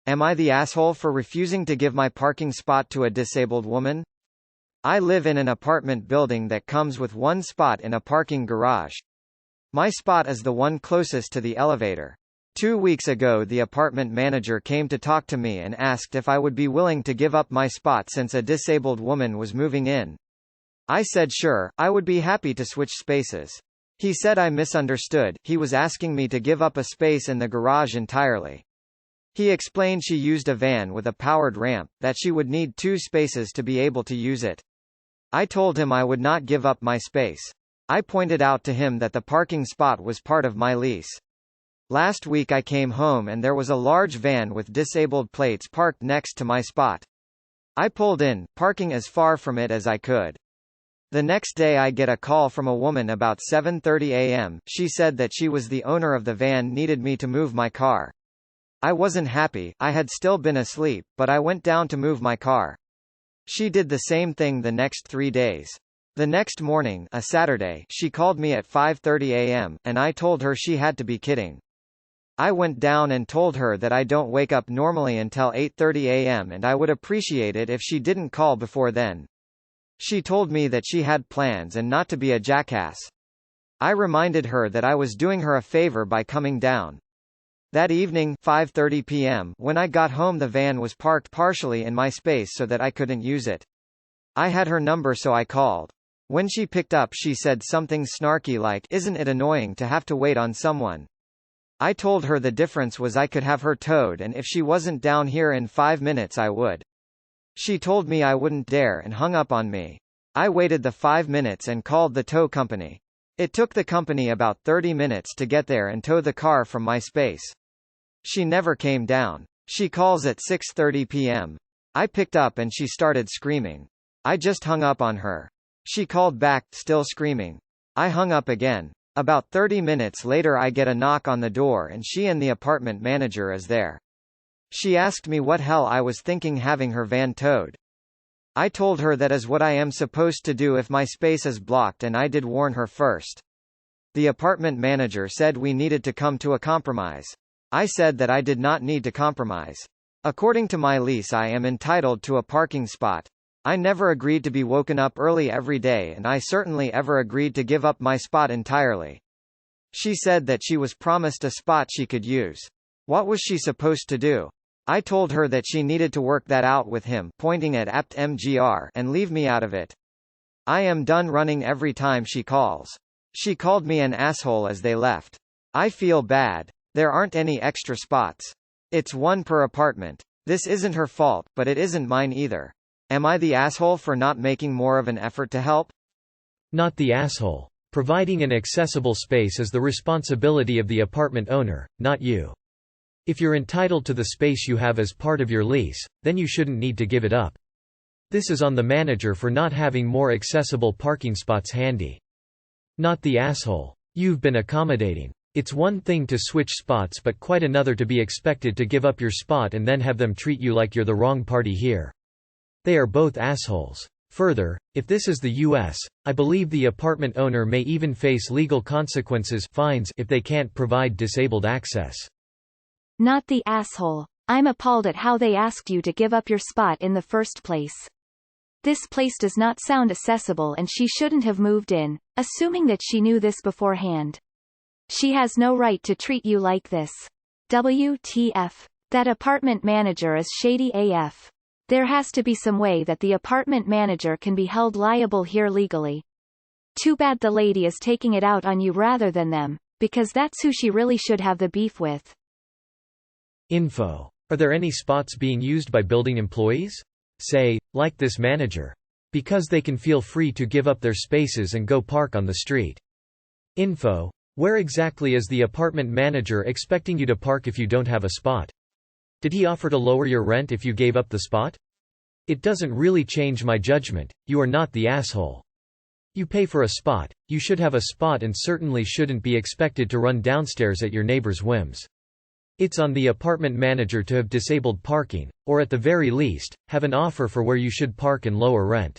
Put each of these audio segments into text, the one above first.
Am I the asshole for refusing to give my parking spot to a disabled woman? I live in an apartment building that comes with one spot in a parking garage. My spot is the one closest to the elevator. 2 weeks ago the apartment manager came to talk to me and asked if I would be willing to give up my spot since a disabled woman was moving in. I said sure, I would be happy to switch spaces. He said I misunderstood, he was asking me to give up a space in the garage entirely. He explained she used a van with a powered ramp, that she would need 2 spaces to be able to use it. I told him I would not give up my space. I pointed out to him that the parking spot was part of my lease. Last week I came home and there was a large van with disabled plates parked next to my spot. I pulled in, parking as far from it as I could. The next day I get a call from a woman about 7:30 a.m. She said that she was the owner of the van needed me to move my car. I wasn't happy, I had still been asleep, but I went down to move my car. She did the same thing the next 3 days. The next morning, a Saturday, she called me at 5:30 a.m., and I told her she had to be kidding. I went down and told her that I don't wake up normally until 8:30 a.m. and I would appreciate it if she didn't call before then. She told me that she had plans and not to be a jackass. I reminded her that I was doing her a favor by coming down. That evening, 5:30 p.m., when I got home the van was parked partially in my space so that I couldn't use it. I had her number so I called. When she picked up she said something snarky like, "Isn't it annoying to have to wait on someone?" I told her the difference was I could have her towed and if she wasn't down here in 5 minutes I would. She told me I wouldn't dare and hung up on me. I waited the 5 minutes and called the tow company. It took the company about 30 minutes to get there and tow the car from my space. She never came down. She calls at 6:30 p.m. I picked up and she started screaming. I just hung up on her. She called back, still screaming. I hung up again. About 30 minutes later I get a knock on the door and she and the apartment manager is there. She asked me what hell I was thinking having her van towed. I told her that is what I am supposed to do if my space is blocked and I did warn her first. The apartment manager said we needed to come to a compromise. I said that I did not need to compromise. According to my lease I am entitled to a parking spot. I never agreed to be woken up early every day and I certainly ever agreed to give up my spot entirely. She said that she was promised a spot she could use. What was she supposed to do? I told her that she needed to work that out with him, pointing at APT-MGR, and leave me out of it. I am done running every time she calls. She called me an asshole as they left. I feel bad. There aren't any extra spots. It's one per apartment. This isn't her fault, but it isn't mine either. Am I the asshole for not making more of an effort to help? Not the asshole. Providing an accessible space is the responsibility of the apartment owner, not you. If you're entitled to the space you have as part of your lease, then you shouldn't need to give it up. This is on the manager for not having more accessible parking spots handy. Not the asshole. You've been accommodating. It's one thing to switch spots but quite another to be expected to give up your spot and then have them treat you like you're the wrong party here. They are both assholes. Further, if this is the US, I believe the apartment owner may even face legal consequences, fines, if they can't provide disabled access. Not the asshole. I'm appalled at how they asked you to give up your spot in the first place. This place does not sound accessible and she shouldn't have moved in, assuming that she knew this beforehand. She has no right to treat you like this. WTF. That apartment manager is shady AF. There has to be some way that the apartment manager can be held liable here legally. Too bad the lady is taking it out on you rather than them, because that's who she really should have the beef with. Info. Are there any spots being used by building employees? Say, like this manager. Because they can feel free to give up their spaces and go park on the street. Info. Where exactly is the apartment manager expecting you to park if you don't have a spot? Did he offer to lower your rent if you gave up the spot? It doesn't really change my judgment, you are not the asshole. You pay for a spot, you should have a spot and certainly shouldn't be expected to run downstairs at your neighbor's whims. It's on the apartment manager to have disabled parking, or at the very least, have an offer for where you should park and lower rent.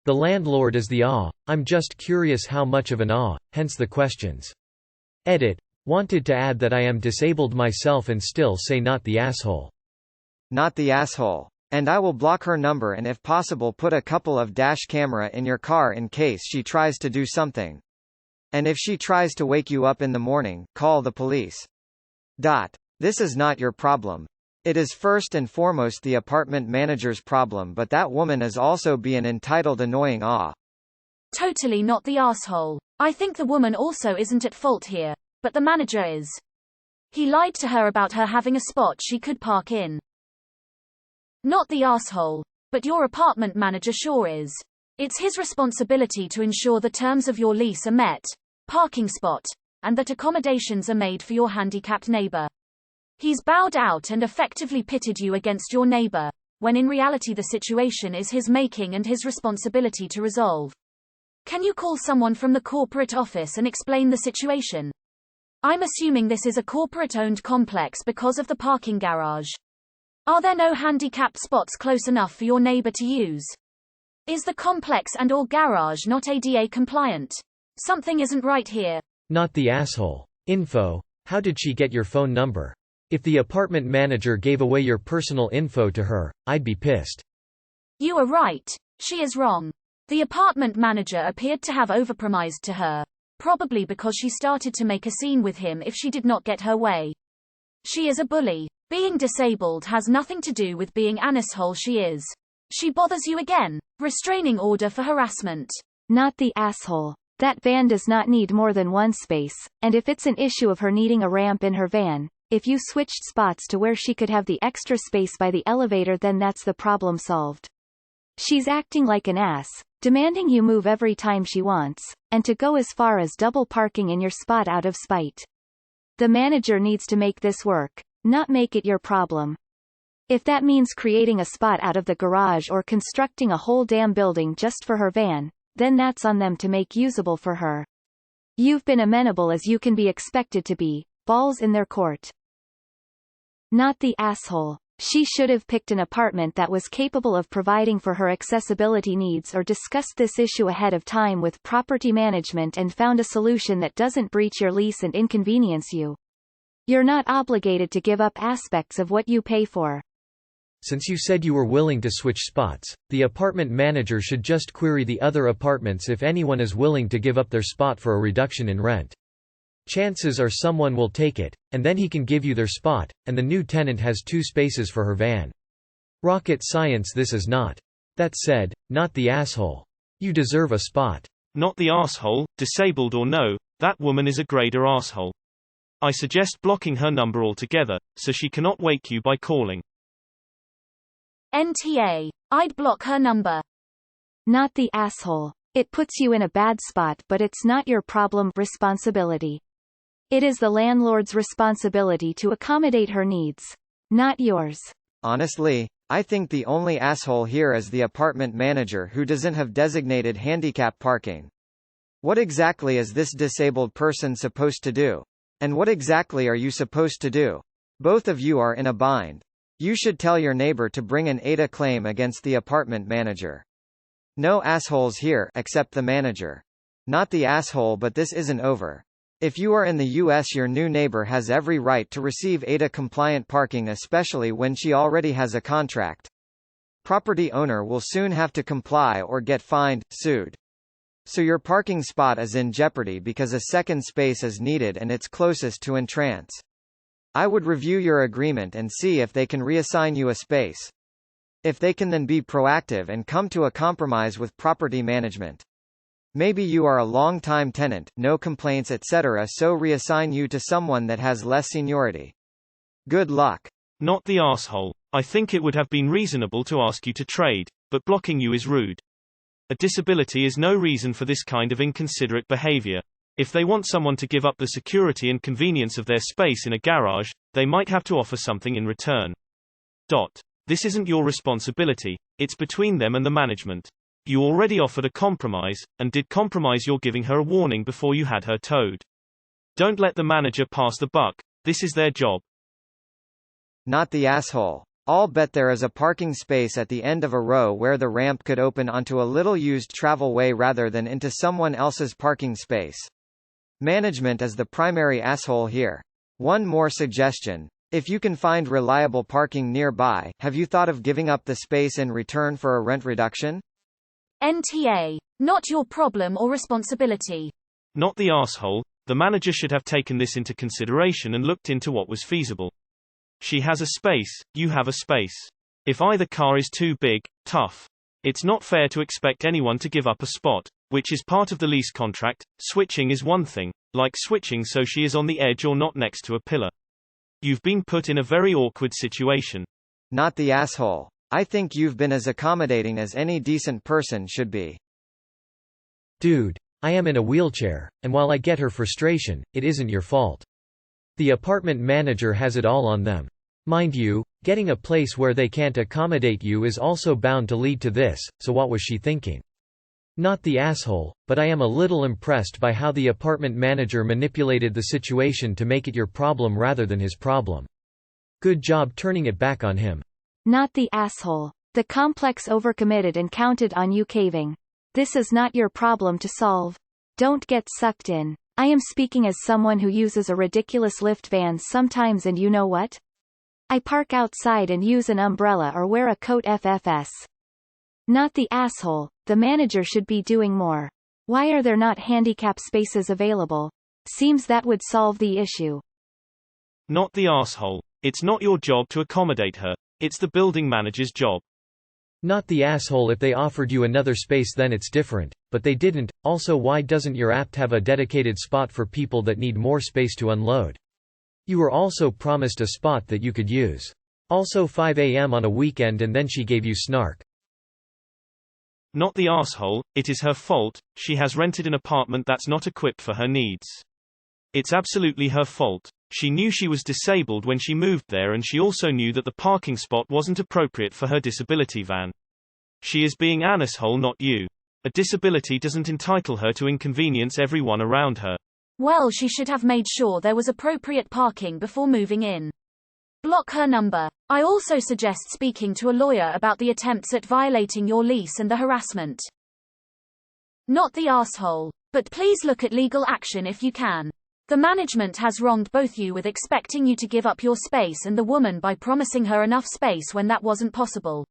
The landlord is the I'm just curious how much of an hence the questions. Edit. Wanted to add that I am disabled myself and still say not the asshole. Not the asshole. And I will block her number and if possible put a couple of dash camera in your car in case she tries to do something. And if she tries to wake you up in the morning, call the police. This is not your problem. It is first and foremost the apartment manager's problem, but that woman is also being entitled annoying. Totally not the asshole. I think the woman also isn't at fault here, but the manager is. He lied to her about her having a spot she could park in. Not the asshole, but your apartment manager sure is. It's his responsibility to ensure the terms of your lease are met, parking spot, and that accommodations are made for your handicapped neighbor. He's bowed out and effectively pitted you against your neighbor, when in reality the situation is his making and his responsibility to resolve. Can you call someone from the corporate office and explain the situation? I'm assuming this is a corporate-owned complex because of the parking garage. Are there no handicapped spots close enough for your neighbor to use? Is the complex and/or garage not ADA compliant? Something isn't right here. Not the asshole. Info. How did she get your phone number? If the apartment manager gave away your personal info to her, I'd be pissed. You are right. She is wrong. The apartment manager appeared to have overpromised to her, probably because she started to make a scene with him if she did not get her way. She is a bully. Being disabled has nothing to do with being an asshole. She is. She bothers you again. Restraining order for harassment. Not the asshole. That van does not need more than one space, and if it's an issue of her needing a ramp in her van, if you switched spots to where she could have the extra space by the elevator, then that's the problem solved. She's acting like an ass, demanding you move every time she wants, and to go as far as double parking in your spot out of spite. The manager needs to make this work, not make it your problem. If that means creating a spot out of the garage or constructing a whole damn building just for her van, then that's on them to make usable for her. You've been amenable as you can be expected to be, balls in their court. Not the asshole. She should have picked an apartment that was capable of providing for her accessibility needs or discussed this issue ahead of time with property management and found a solution that doesn't breach your lease and inconvenience you. You're not obligated to give up aspects of what you pay for. Since you said you were willing to switch spots, the apartment manager should just query the other apartments if anyone is willing to give up their spot for a reduction in rent. Chances are someone will take it, and then he can give you their spot, and the new tenant has 2 spaces for her van. Rocket science this is not. That said, not the asshole. You deserve a spot. Not the asshole, disabled or no, that woman is a grader asshole. I suggest blocking her number altogether, so she cannot wake you by calling. NTA. I'd block her number. Not the asshole. It puts you in a bad spot, but it's not your problem, responsibility. It is the landlord's responsibility to accommodate her needs, not yours. Honestly, I think the only asshole here is the apartment manager who doesn't have designated handicap parking. What exactly is this disabled person supposed to do? And what exactly are you supposed to do? Both of you are in a bind. You should tell your neighbor to bring an AITA claim against the apartment manager. No assholes here except the manager. Not the asshole, but this isn't over. If you are in the US, your new neighbor has every right to receive AITA-compliant parking, especially when she already has a contract. Property owner will soon have to comply or get fined, sued. So your parking spot is in jeopardy because a second space is needed and it's closest to entrance. I would review your agreement and see if they can reassign you a space. If they can, then be proactive and come to a compromise with property management. Maybe you are a long-time tenant, no complaints etc., so reassign you to someone that has less seniority. Good luck. Not the asshole. I think it would have been reasonable to ask you to trade, but blocking you is rude. A disability is no reason for this kind of inconsiderate behavior. If they want someone to give up the security and convenience of their space in a garage, they might have to offer something in return. This isn't your responsibility, it's between them and the management. You already offered a compromise, and did compromise. You're giving her a warning before you had her towed. Don't let the manager pass the buck, this is their job. Not the asshole. I'll bet there is a parking space at the end of a row where the ramp could open onto a little used travelway rather than into someone else's parking space. Management is the primary asshole here. One more suggestion. If you can find reliable parking nearby, have you thought of giving up the space in return for a rent reduction? NTA. Not your problem or responsibility. Not the arsehole. The manager should have taken this into consideration and looked into what was feasible. She has a space, you have a space. If either car is too big, tough. It's not fair to expect anyone to give up a spot, which is part of the lease contract. Switching is one thing, like switching so she is on the edge or not next to a pillar. You've been put in a very awkward situation. Not the asshole. I think you've been as accommodating as any decent person should be. Dude, I am in a wheelchair, and while I get her frustration, it isn't your fault. The apartment manager has it all on them. Mind you, getting a place where they can't accommodate you is also bound to lead to this, so what was she thinking? Not the asshole, but I am a little impressed by how the apartment manager manipulated the situation to make it your problem rather than his problem. Good job turning it back on him. Not the asshole. The complex overcommitted and counted on you caving. This is not your problem to solve. Don't get sucked in. I am speaking as someone who uses a ridiculous lift van sometimes, and you know what? I park outside and use an umbrella or wear a coat FFS. Not the asshole. The manager should be doing more. Why are there not handicap spaces available? Seems that would solve the issue. Not the arsehole. It's not your job to accommodate her. It's the building manager's job. Not the asshole. If they offered you another space then it's different, but they didn't. Also, why doesn't your apt have a dedicated spot for people that need more space to unload? You were also promised a spot that you could use. Also 5 a.m. on a weekend, and then she gave you snark. Not the arsehole. It is her fault. She has rented an apartment that's not equipped for her needs. It's absolutely her fault. She knew she was disabled when she moved there, and she also knew that the parking spot wasn't appropriate for her disability van. She is being an asshole, not you. A disability doesn't entitle her to inconvenience everyone around her. Well, she should have made sure there was appropriate parking before moving in. Block her number. I also suggest speaking to a lawyer about the attempts at violating your lease and the harassment. Not the arsehole. But please look at legal action if you can. The management has wronged both you with expecting you to give up your space and the woman by promising her enough space when that wasn't possible.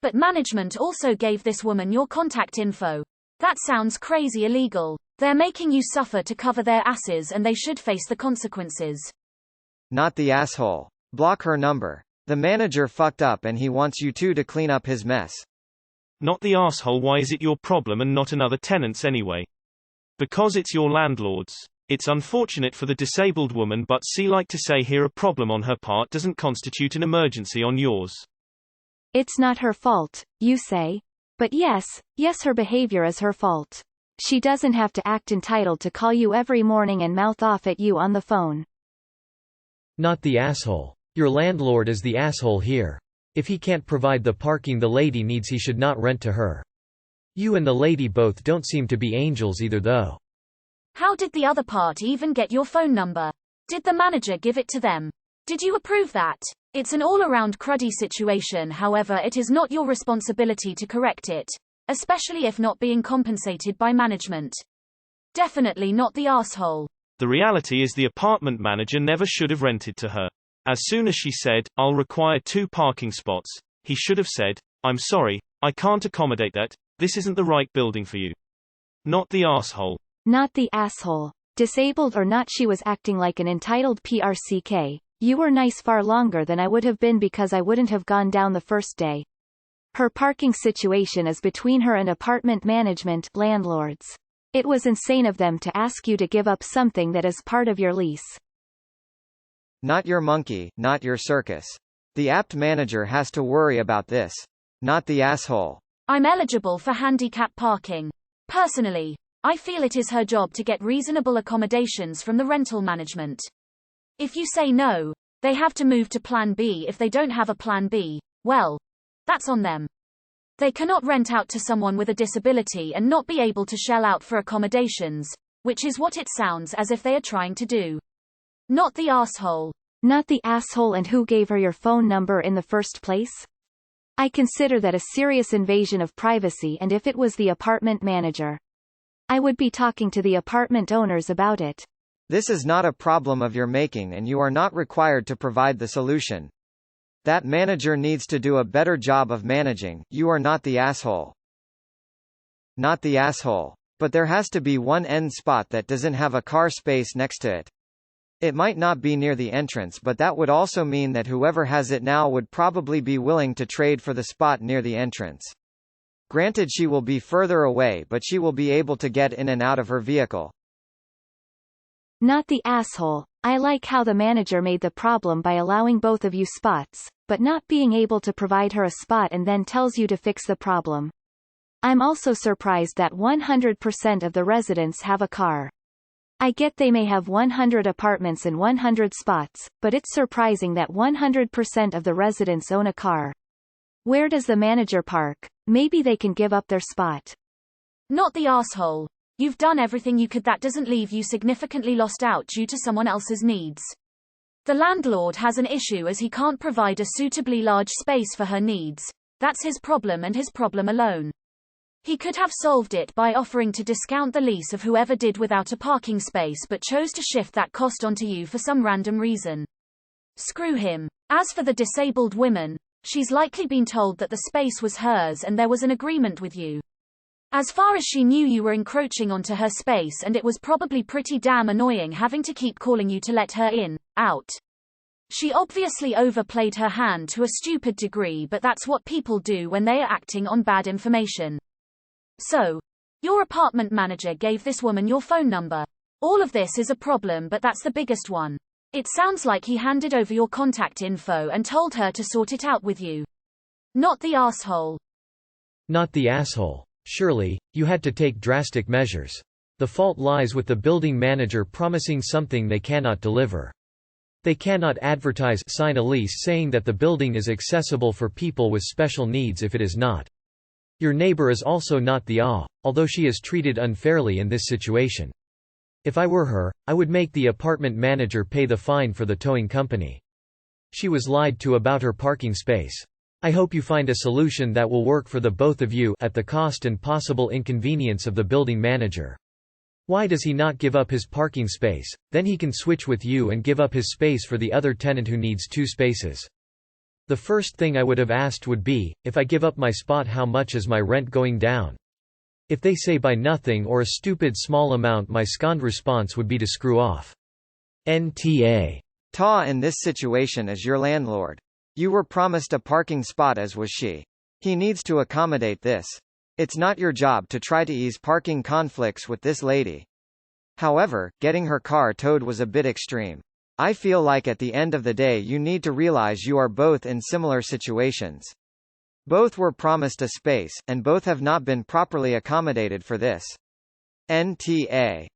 But management also gave this woman your contact info. That sounds crazy illegal. They're making you suffer to cover their asses, and they should face the consequences. Not the asshole. Block her number. The manager fucked up and he wants you two to clean up his mess. Not the arsehole. Why is it your problem and not another tenant's anyway? Because it's your landlord's. It's unfortunate for the disabled woman, but like to say here, a problem on her part doesn't constitute an emergency on yours. It's not her fault, you say? But yes, her behavior is her fault. She doesn't have to act entitled to call you every morning and mouth off at you on the phone. Not the asshole. Your landlord is the asshole here. If he can't provide the parking the lady needs, he should not rent to her. You and the lady both don't seem to be angels either though. How did the other party even get your phone number? Did the manager give it to them? Did you approve that? It's an all-around cruddy situation. However, it is not your responsibility to correct it, especially if not being compensated by management. Definitely not the arsehole. The reality is the apartment manager never should have rented to her. As soon as she said, "I'll require 2 parking spots," he should have said, "I'm sorry, I can't accommodate that. This isn't the right building for you." Not the arsehole. Not the asshole. Disabled or not, she was acting like an entitled PRCK. You were nice far longer than I would have been because I wouldn't have gone down the first day. Her parking situation is between her and apartment management, landlords. It was insane of them to ask you to give up something that is part of your lease. Not your monkey, not your circus. The apt manager has to worry about this. Not the asshole. I'm eligible for handicap parking. Personally, I feel it is her job to get reasonable accommodations from the rental management. If you say no, they have to move to plan B. If they don't have a plan B, well, that's on them. They cannot rent out to someone with a disability and not be able to shell out for accommodations, which is what it sounds as if they are trying to do. Not the arsehole. Not the asshole. And who gave her your phone number in the first place? I consider that a serious invasion of privacy, and if it was the apartment manager, I would be talking to the apartment owners about it. This is not a problem of your making and you are not required to provide the solution. That manager needs to do a better job of managing, you are not the asshole. Not the asshole. But there has to be one end spot that doesn't have a car space next to it. It might not be near the entrance, but that would also mean that whoever has it now would probably be willing to trade for the spot near the entrance. Granted, she will be further away, but she will be able to get in and out of her vehicle. Not the asshole. I like how the manager made the problem by allowing both of you spots, but not being able to provide her a spot and then tells you to fix the problem. I'm also surprised that 100% of the residents have a car. I get they may have 100 apartments and 100 spots, but it's surprising that 100% of the residents own a car. Where does the manager park? Maybe they can give up their spot. Not the asshole. You've done everything you could. That doesn't leave you significantly lost out due to someone else's needs. The landlord has an issue as he can't provide a suitably large space for her needs. That's his problem and his problem alone. He could have solved it by offering to discount the lease of whoever did without a parking space but chose to shift that cost onto you for some random reason. Screw him. As for the disabled woman, she's likely been told that the space was hers and there was an agreement with you. As far as she knew, you were encroaching onto her space and it was probably pretty damn annoying having to keep calling you to let her in, out. She obviously overplayed her hand to a stupid degree, but that's what people do when they are acting on bad information. So, your apartment manager gave this woman your phone number. All of this is a problem, but that's the biggest one. It sounds like he handed over your contact info and told her to sort it out with you. Not the asshole. Not the asshole. Surely, you had to take drastic measures. The fault lies with the building manager promising something they cannot deliver. They cannot sign a lease saying that the building is accessible for people with special needs if it is not. Your neighbor is also not the although she is treated unfairly in this situation. If I were her, I would make the apartment manager pay the fine for the towing company. She was lied to about her parking space. I hope you find a solution that will work for the both of you at the cost and possible inconvenience of the building manager. Why does he not give up his parking space? Then he can switch with you and give up his space for the other tenant who needs 2 spaces. The first thing I would have asked would be, if I give up my spot, how much is my rent going down? If they say by nothing or a stupid small amount, my scanned response would be to screw off. NTA. Ta in this situation is your landlord. You were promised a parking spot, as was she. He needs to accommodate this. It's not your job to try to ease parking conflicts with this lady. However, getting her car towed was a bit extreme. I feel like at the end of the day you need to realize you are both in similar situations. Both were promised a space, and both have not been properly accommodated for this. NTA.